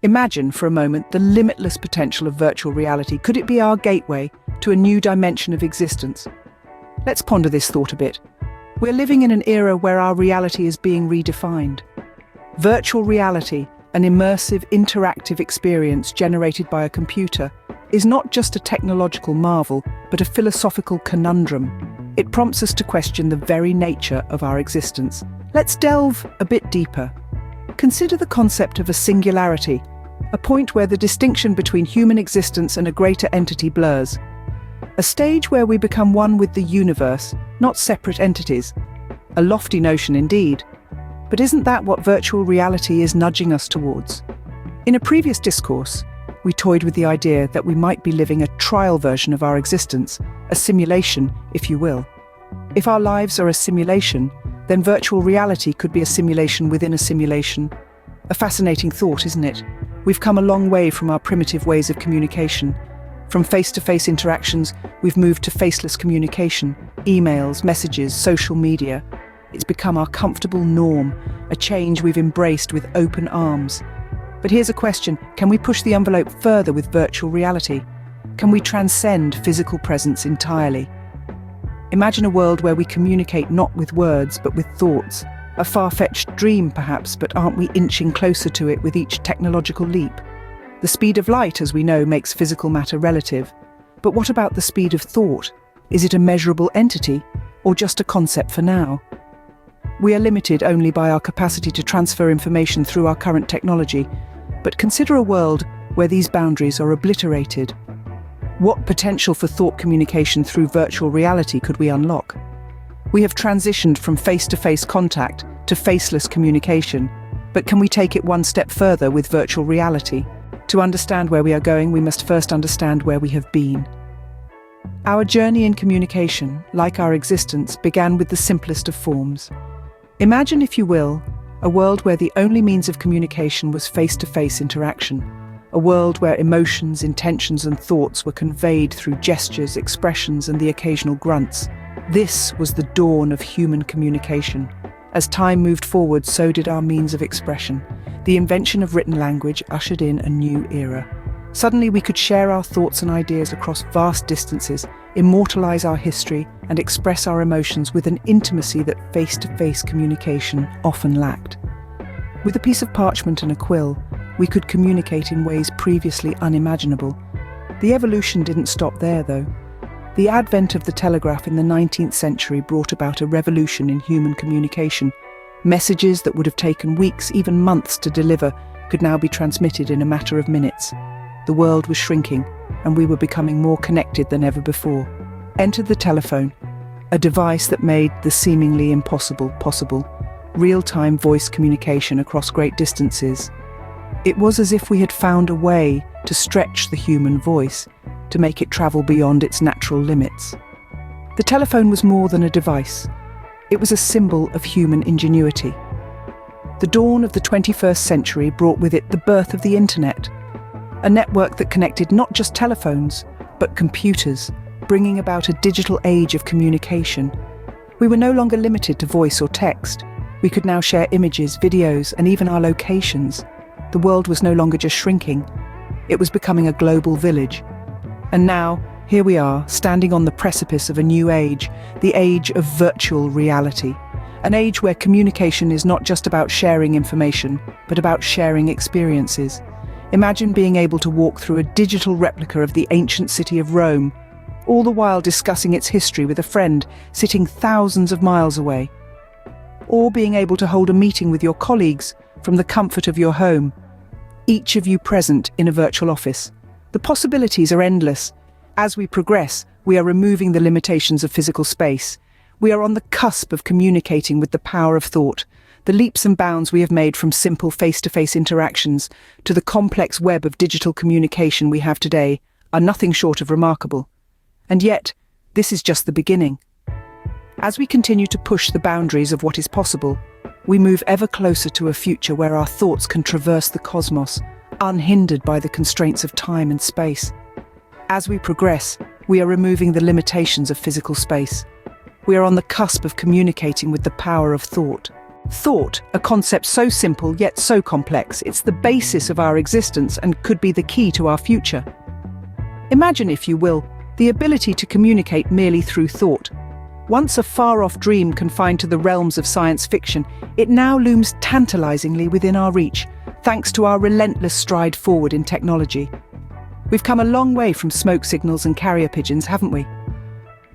Imagine for a moment the limitless potential of virtual reality. Could it be our gateway to a new dimension of existence? Let's ponder this thought a bit. We're living in an era where our reality is being redefined. Virtual reality, an immersive, interactive experience generated by a computer, is not just a technological marvel, but a philosophical conundrum. It prompts us to question the very nature of our existence. Let's delve a bit deeper. Consider the concept of a singularity, a point where the distinction between human existence and a greater entity blurs. A stage where we become one with the universe, not separate entities. A lofty notion indeed. But isn't that what virtual reality is nudging us towards? In a previous discourse, we toyed with the idea that we might be living a trial version of our existence, a simulation, if you will. If our lives are a simulation, then virtual reality could be a simulation within a simulation. A fascinating thought, isn't it? We've come a long way from our primitive ways of communication. From face-to-face interactions, we've moved to faceless communication, emails, messages, social media. It's become our comfortable norm, a change we've embraced with open arms. But here's a question: can we push the envelope further with virtual reality? Can we transcend physical presence entirely? Imagine a world where we communicate not with words, but with thoughts. A far-fetched dream, perhaps, but aren't we inching closer to it with each technological leap? The speed of light, as we know, makes physical matter relative. But what about the speed of thought? Is it a measurable entity, or just a concept for now? We are limited only by our capacity to transfer information through our current technology, but consider a world where these boundaries are obliterated. What potential for thought communication through virtual reality could we unlock? We have transitioned from face-to-face contact to faceless communication, but can we take it one step further with virtual reality? To understand where we are going, we must first understand where we have been. Our journey in communication, like our existence, began with the simplest of forms. Imagine, if you will, a world where the only means of communication was face-to-face interaction. A world where emotions, intentions, and thoughts were conveyed through gestures, expressions, and the occasional grunts. This was the dawn of human communication. As time moved forward, so did our means of expression. The invention of written language ushered in a new era. Suddenly we could share our thoughts and ideas across vast distances, immortalize our history, and express our emotions with an intimacy that face-to-face communication often lacked. With a piece of parchment and a quill, we could communicate in ways previously unimaginable. The evolution didn't stop there, though. The advent of the telegraph in the 19th century brought about a revolution in human communication. Messages that would have taken weeks, even months to deliver, could now be transmitted in a matter of minutes. The world was shrinking, and we were becoming more connected than ever before. Enter the telephone, a device that made the seemingly impossible possible: real-time voice communication across great distances. It was as if we had found a way to stretch the human voice, to make it travel beyond its natural limits. The telephone was more than a device. It was a symbol of human ingenuity. The dawn of the 21st century brought with it the birth of the internet, a network that connected not just telephones, but computers, bringing about a digital age of communication. We were no longer limited to voice or text. We could now share images, videos, and even our locations. The world was no longer just shrinking. It was becoming a global village. And now, here we are, standing on the precipice of a new age, the age of virtual reality. An age where communication is not just about sharing information, but about sharing experiences. Imagine being able to walk through a digital replica of the ancient city of Rome, all the while discussing its history with a friend sitting thousands of miles away. Or being able to hold a meeting with your colleagues from the comfort of your home, each of you present in a virtual office. The possibilities are endless. As we progress, we are removing the limitations of physical space. We are on the cusp of communicating with the power of thought. The leaps and bounds we have made from simple face-to-face interactions to the complex web of digital communication we have today are nothing short of remarkable. And yet, this is just the beginning. As we continue to push the boundaries of what is possible, we move ever closer to a future where our thoughts can traverse the cosmos, unhindered by the constraints of time and space. As we progress, we are removing the limitations of physical space. We are on the cusp of communicating with the power of thought. Thought, a concept so simple yet so complex, it's the basis of our existence and could be the key to our future. Imagine, if you will, the ability to communicate merely through thought. Once a far-off dream confined to the realms of science fiction, it now looms tantalizingly within our reach, thanks to our relentless stride forward in technology. We've come a long way from smoke signals and carrier pigeons, haven't we?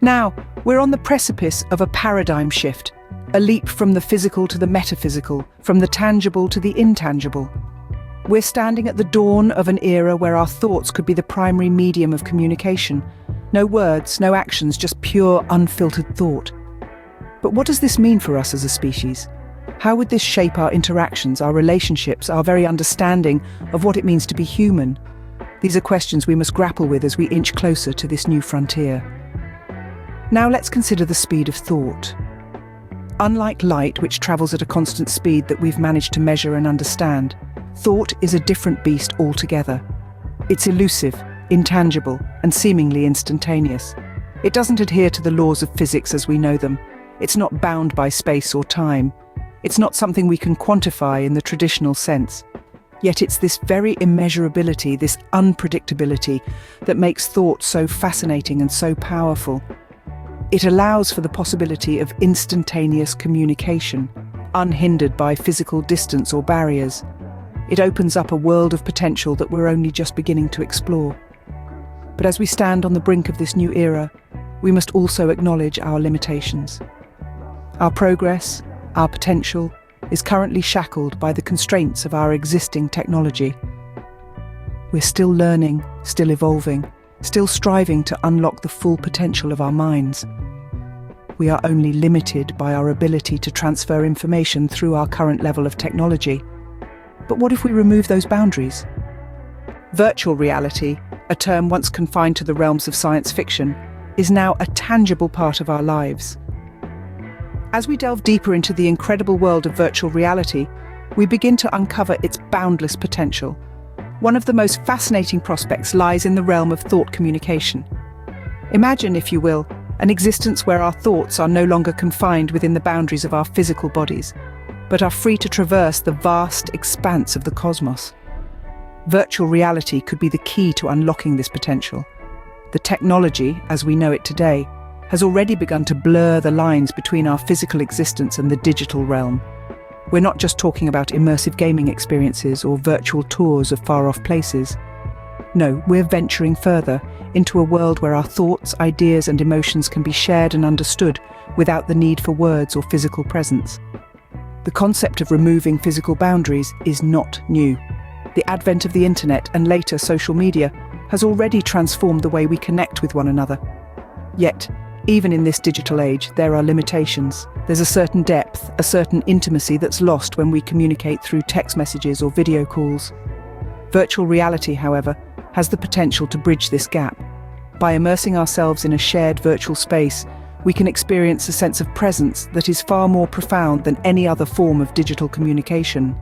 Now, we're on the precipice of a paradigm shift, a leap from the physical to the metaphysical, from the tangible to the intangible. We're standing at the dawn of an era where our thoughts could be the primary medium of communication. No words, no actions, just pure, unfiltered thought. But what does this mean for us as a species? How would this shape our interactions, our relationships, our very understanding of what it means to be human? These are questions we must grapple with as we inch closer to this new frontier. Now let's consider the speed of thought. Unlike light, which travels at a constant speed that we've managed to measure and understand, thought is a different beast altogether. It's elusive, intangible, and seemingly instantaneous. It doesn't adhere to the laws of physics as we know them. It's not bound by space or time. It's not something we can quantify in the traditional sense. Yet it's this very immeasurability, this unpredictability, that makes thought so fascinating and so powerful. It allows for the possibility of instantaneous communication, unhindered by physical distance or barriers. It opens up a world of potential that we're only just beginning to explore. But as we stand on the brink of this new era, we must also acknowledge our limitations. Our progress, our potential, is currently shackled by the constraints of our existing technology. We're still learning, still evolving, still striving to unlock the full potential of our minds. We are only limited by our ability to transfer information through our current level of technology. But what if we remove those boundaries? Virtual reality, a term once confined to the realms of science fiction, is now a tangible part of our lives. As we delve deeper into the incredible world of virtual reality, we begin to uncover its boundless potential. One of the most fascinating prospects lies in the realm of thought communication. Imagine, if you will, an existence where our thoughts are no longer confined within the boundaries of our physical bodies, but are free to traverse the vast expanse of the cosmos. Virtual reality could be the key to unlocking this potential. The technology, as we know it today, has already begun to blur the lines between our physical existence and the digital realm. We're not just talking about immersive gaming experiences or virtual tours of far-off places. No, we're venturing further into a world where our thoughts, ideas, and emotions can be shared and understood without the need for words or physical presence. The concept of removing physical boundaries is not new. The advent of the internet and later social media has already transformed the way we connect with one another. Yet, even in this digital age, there are limitations. There's a certain depth, a certain intimacy that's lost when we communicate through text messages or video calls. Virtual reality, however, has the potential to bridge this gap. By immersing ourselves in a shared virtual space, we can experience a sense of presence that is far more profound than any other form of digital communication.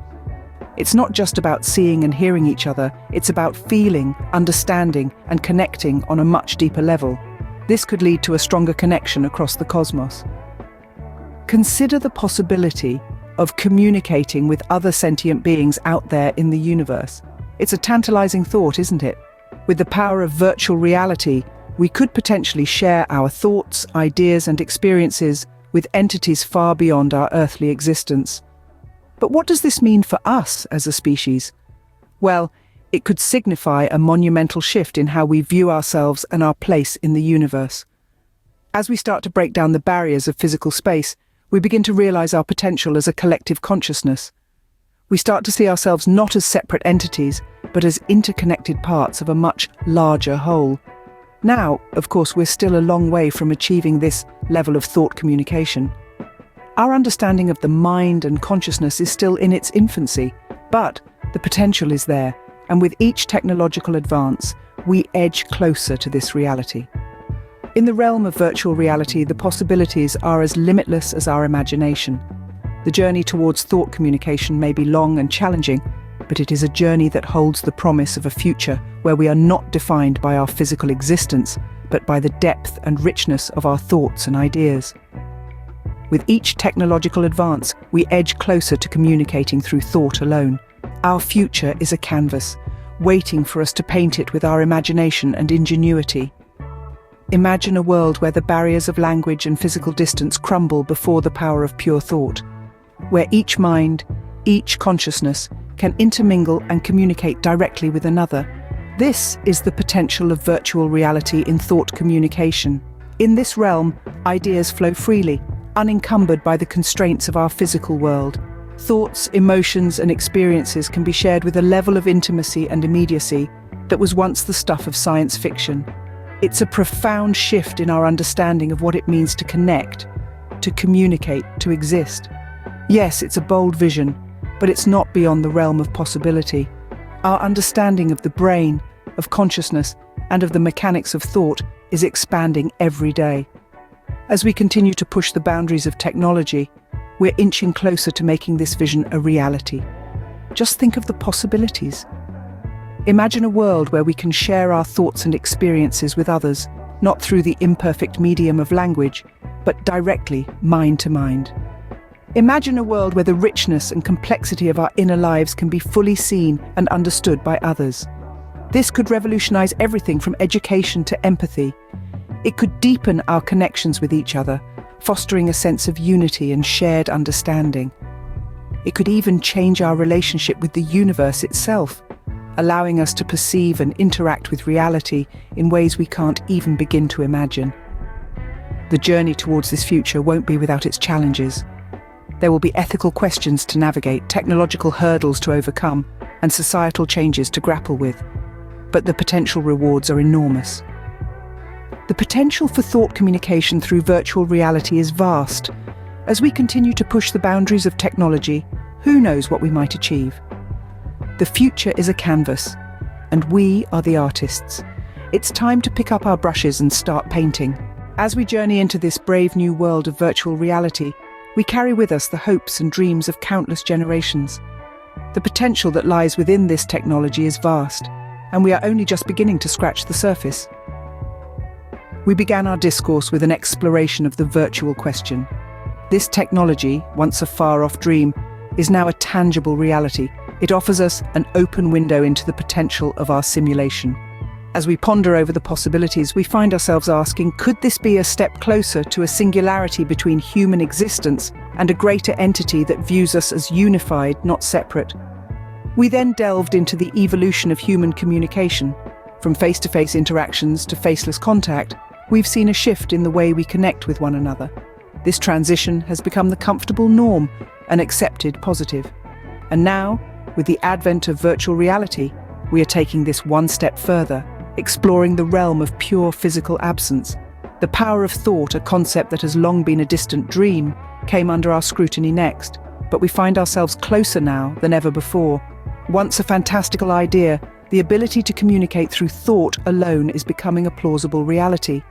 It's not just about seeing and hearing each other, it's about feeling, understanding, and connecting on a much deeper level. This could lead to a stronger connection across the cosmos. Consider the possibility of communicating with other sentient beings out there in the universe. It's a tantalizing thought, isn't it? With the power of virtual reality, we could potentially share our thoughts, ideas, and experiences with entities far beyond our earthly existence. But what does this mean for us as a species? Well, it could signify a monumental shift in how we view ourselves and our place in the universe. As we start to break down the barriers of physical space, we begin to realize our potential as a collective consciousness. We start to see ourselves not as separate entities, but as interconnected parts of a much larger whole. Now, of course, we're still a long way from achieving this level of thought communication. Our understanding of the mind and consciousness is still in its infancy, but the potential is there, and with each technological advance, we edge closer to this reality. In the realm of virtual reality, the possibilities are as limitless as our imagination. The journey towards thought communication may be long and challenging, but it is a journey that holds the promise of a future where we are not defined by our physical existence, but by the depth and richness of our thoughts and ideas. With each technological advance, we edge closer to communicating through thought alone. Our future is a canvas, waiting for us to paint it with our imagination and ingenuity. Imagine a world where the barriers of language and physical distance crumble before the power of pure thought, where each mind, each consciousness, can intermingle and communicate directly with another. This is the potential of virtual reality in thought communication. In this realm, ideas flow freely, unencumbered by the constraints of our physical world. Thoughts, emotions, and experiences can be shared with a level of intimacy and immediacy that was once the stuff of science fiction. It's a profound shift in our understanding of what it means to connect, to communicate, to exist. Yes, it's a bold vision, but it's not beyond the realm of possibility. Our understanding of the brain, of consciousness, and of the mechanics of thought is expanding every day. As we continue to push the boundaries of technology, we're inching closer to making this vision a reality. Just think of the possibilities. Imagine a world where we can share our thoughts and experiences with others, not through the imperfect medium of language, but directly, mind to mind. Imagine a world where the richness and complexity of our inner lives can be fully seen and understood by others. This could revolutionize everything from education to empathy. It could deepen our connections with each other, fostering a sense of unity and shared understanding. It could even change our relationship with the universe itself, allowing us to perceive and interact with reality in ways we can't even begin to imagine. The journey towards this future won't be without its challenges. There will be ethical questions to navigate, technological hurdles to overcome, and societal changes to grapple with. But the potential rewards are enormous. The potential for thought communication through virtual reality is vast. As we continue to push the boundaries of technology, who knows what we might achieve? The future is a canvas, and we are the artists. It's time to pick up our brushes and start painting. As we journey into this brave new world of virtual reality, we carry with us the hopes and dreams of countless generations. The potential that lies within this technology is vast, and we are only just beginning to scratch the surface. We began our discourse with an exploration of the virtual question. This technology, once a far-off dream, is now a tangible reality. It offers us an open window into the potential of our simulation. As we ponder over the possibilities, we find ourselves asking, could this be a step closer to a singularity between human existence and a greater entity that views us as unified, not separate? We then delved into the evolution of human communication. From face-to-face interactions to faceless contact, we've seen a shift in the way we connect with one another. This transition has become the comfortable norm, an accepted positive. And now, with the advent of virtual reality, we are taking this one step further, exploring the realm of pure physical absence. The power of thought, a concept that has long been a distant dream, came under our scrutiny next, but we find ourselves closer now than ever before. Once a fantastical idea, the ability to communicate through thought alone is becoming a plausible reality.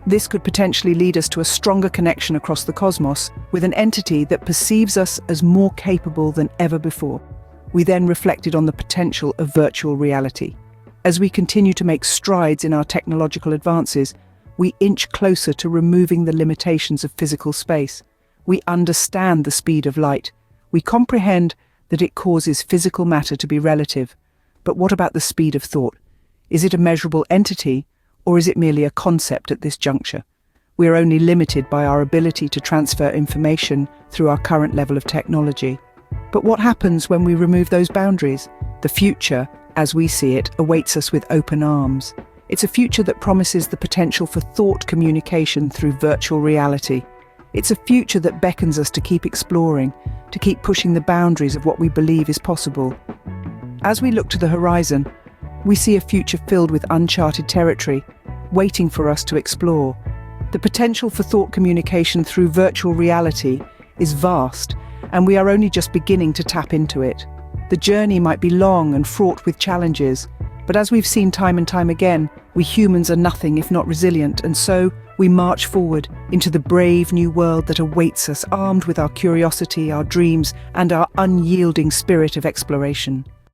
This could potentially lead us to a stronger connection across the cosmos with an entity that perceives us as more capable than ever before. We then reflected on the potential of virtual reality. As we continue to make strides in our technological advances, we inch closer to removing the limitations of physical space. We understand the speed of light. We comprehend that it causes physical matter to be relative. But what about the speed of thought? Is it a measurable entity, or is it merely a concept at this juncture? We are only limited by our ability to transfer information through our current level of technology. But what happens when we remove those boundaries? The future, as we see it, awaits us with open arms. It's a future that promises the potential for thought communication through virtual reality. It's a future that beckons us to keep exploring, to keep pushing the boundaries of what we believe is possible. As we look to the horizon, we see a future filled with uncharted territory, waiting for us to explore. The potential for thought communication through virtual reality is vast, and we are only just beginning to tap into it. The journey might be long and fraught with challenges, but as we've seen time and time again, we humans are nothing if not resilient, and so we march forward into the brave new world that awaits us, armed with our curiosity, our dreams, and our unyielding spirit of exploration.